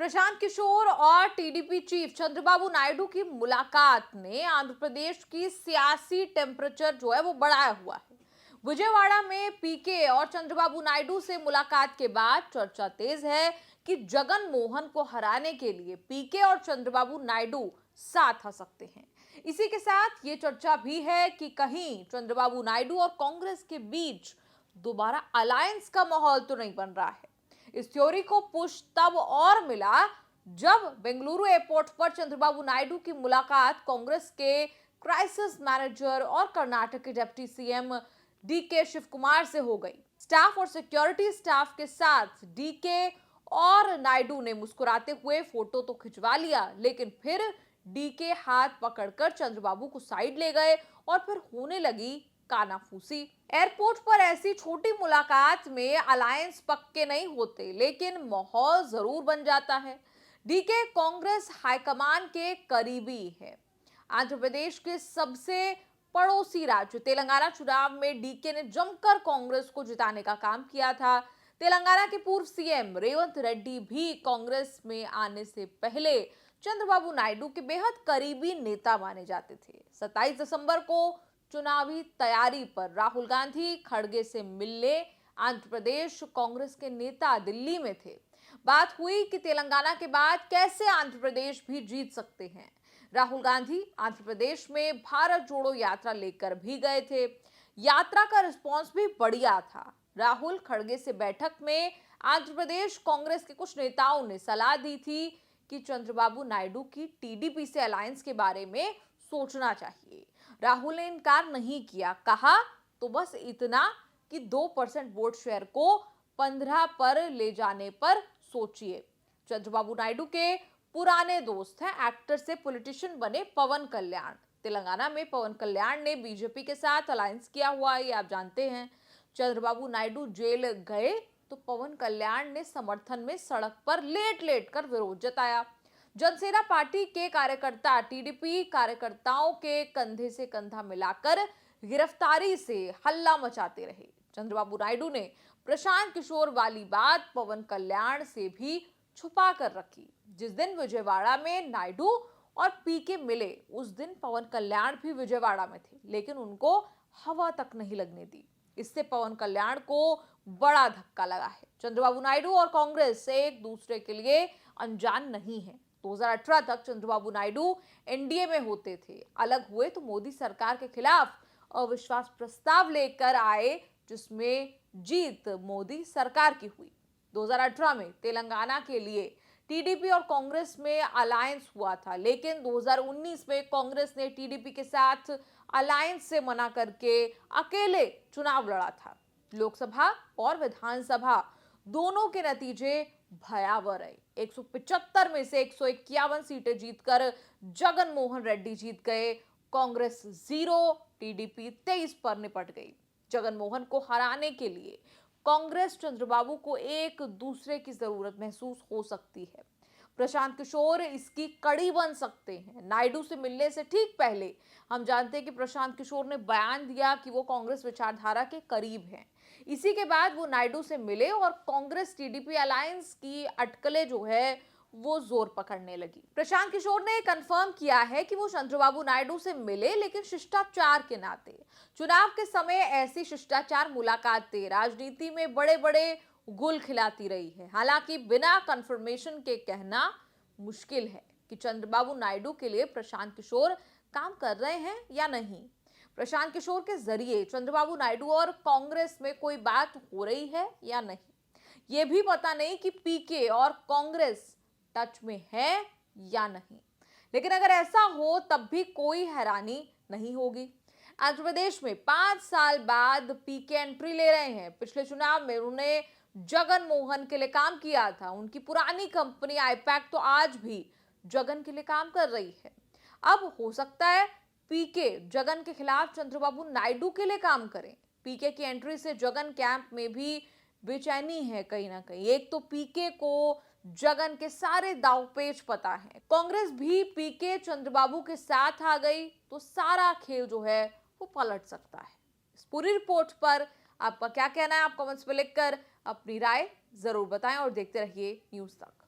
प्रशांत किशोर और TDP chief Chandrababu Naidu की मुलाकात ने आंध्र प्रदेश की सियासी टेम्परेचर जो है वो बढ़ाया हुआ है। विजयवाड़ा में पीके और चंद्रबाबू नायडू से मुलाकात के बाद चर्चा तेज है कि जगन मोहन को हराने के लिए पीके और चंद्रबाबू नायडू साथ आ सकते हैं। इसी के साथ ये चर्चा भी है कि कहीं चंद्रबाबू नायडू और कांग्रेस के बीच दोबारा अलायंस का माहौल तो नहीं बन रहा है। इस थ्योरी को पुश तब और मिला जब बेंगलुरु एयरपोर्ट पर चंद्रबाबू नायडू की मुलाकात कांग्रेस के क्राइसिस मैनेजर और कर्नाटक के deputy CM DK Shivakumar से हो गई। स्टाफ और सिक्योरिटी स्टाफ के साथ डीके और नायडू ने मुस्कुराते हुए फोटो तो खिंचवा लिया, लेकिन फिर डीके हाथ पकड़कर चंद्रबाबू को साइड ले गए और फिर होने लगी कानाफूसी। एयरपोर्ट पर ऐसी छोटी मुलाकात में अलायंस पक्के नहीं होते, लेकिन माहौल जरूर बन जाता है। डीके कांग्रेस हाईकमान के करीबी है। आंध्र प्रदेश के सबसे पड़ोसी राज्य तेलंगाना चुनाव में डीके ने जमकर कांग्रेस को जिताने का काम किया था। तेलंगाना के पूर्व सीएम रेवंत रेड्डी भी कांग्रेस में आने से पहले चंद्रबाबू नायडू के बेहद करीबी नेता माने जाते थे। 27 दिसंबर को चुनावी तैयारी पर राहुल गांधी खड़गे से मिलने आंध्र प्रदेश कांग्रेस के नेता दिल्ली में थे। बात हुई कि तेलंगाना के बाद कैसे आंध्र प्रदेश भी जीत सकते हैं। राहुल गांधी आंध्र प्रदेश में भारत जोड़ो यात्रा लेकर भी गए थे। यात्रा का रिस्पांस भी बढ़िया था। राहुल खड़गे से बैठक में आंध्र प्रदेश कांग्रेस के कुछ नेताओं ने सलाह दी थी कि चंद्रबाबू नायडू की टीडीपी से अलायंस के बारे में सोचना चाहिए। राहुल ने इनकार नहीं किया, कहा तो बस इतना कि 2% वोट शेयर को 15 पर ले जाने पर सोचिए। चंद्रबाबू नायडू के पुराने दोस्त हैं, एक्टर से पॉलिटिशियन बने पवन कल्याण। तेलंगाना में पवन कल्याण ने बीजेपी के साथ अलायंस किया हुआ है, ये आप जानते हैं। चंद्रबाबू नायडू जेल गए तो पवन कल्याण ने समर्थन में सड़क पर लेट लेट कर विरोध जताया। जनसेना पार्टी के कार्यकर्ता टीडीपी कार्यकर्ताओं के कंधे से कंधा मिलाकर गिरफ्तारी से हल्ला मचाते रहे। चंद्रबाबू नायडू ने प्रशांत किशोर वाली बात पवन कल्याण से भी छुपा कर रखी। जिस दिन विजयवाड़ा में नायडू और पीके मिले उस दिन पवन कल्याण भी विजयवाड़ा में थे, लेकिन उनको हवा तक नहीं लगने दी। इससे पवन कल्याण को बड़ा धक्का लगा है। चंद्रबाबू नायडू और कांग्रेस एक दूसरे के लिए अनजान नहीं है। 2018 तक चंद्रबाबू नायडू एनडीए में होते थे। अलग हुए तो मोदी सरकार के खिलाफ अविश्वास प्रस्ताव लेकर आए, जिसमें जीत मोदी सरकार की हुई। 2018 में तेलंगाना के लिए टीडीपी और कांग्रेस में अलायंस हुआ था, लेकिन 2019 में कांग्रेस ने टीडीपी के साथ अलायंस से मना करके अकेले चुनाव लड़ा था। लोकसभा और विधानसभा दोनों के नतीजे भयावह रहे। 175 में से 151 सीटें जीतकर जगन मोहन रेड्डी जीत गए। कांग्रेस 0, टीडीपी 23 पर निपट गई। जगन मोहन को हराने के लिए कांग्रेस चंद्रबाबू को एक दूसरे की जरूरत महसूस हो सकती है। प्रशांत किशोर इसकी कड़ी बन सकते हैं। नायडू से मिलने से ठीक पहले हम जानते हैं कि प्रशांत किशोर ने बयान दिया कि वो कांग्रेस विचारधारा के करीब हैं। इसी के बाद वो नायडू से मिले और कांग्रेस टीडीपी अलायंस की अटकलें जो है वो जोर पकड़ने लगी। प्रशांत किशोर ने कंफर्म किया है कि वो चंद्रबाबू नायडू से मिले, लेकिन शिष्टाचार के नाते। चुनाव के समय ऐसी शिष्टाचार मुलाकातें राजनीति में बड़े बड़े गुल खिलाती रही है। हालांकि बिना कंफर्मेशन के कहना मुश्किल है कि चंद्रबाबू नायडू के लिए प्रशांत किशोर काम कर रहे हैं या नहीं। प्रशांत किशोर के जरिए चंद्रबाबू नायडू और कांग्रेस में कोई बात हो रही है या नहीं, ये भी पता नहीं कि पीके और कांग्रेस टच में है या नहीं। लेकिन अगर ऐसा हो तब भी कोई हैरानी नहीं होगी। आंध्र प्रदेश में 5 साल बाद पीके एंट्री ले रहे हैं। पिछले चुनाव में उन्होंने जगन मोहन के लिए काम किया था। उनकी पुरानी कंपनी आईपैक तो आज भी जगन के लिए काम कर रही है। अब हो सकता है पीके जगन के खिलाफ चंद्रबाबू नायडू के लिए काम करें। पीके की एंट्री से जगन कैंप में भी बेचैनी है कहीं ना कहीं। एक तो पीके को जगन के सारे दांवपेच पता है। कांग्रेस भी पीके चंद्रबाबू के साथ आ गई तो सारा खेल जो है वो पलट सकता है। इस पूरी रिपोर्ट पर आपका क्या कहना है? आप कमेंट्स में लिखकर अपनी राय जरूर बताएं और देखते रहिए न्यूज़ तक।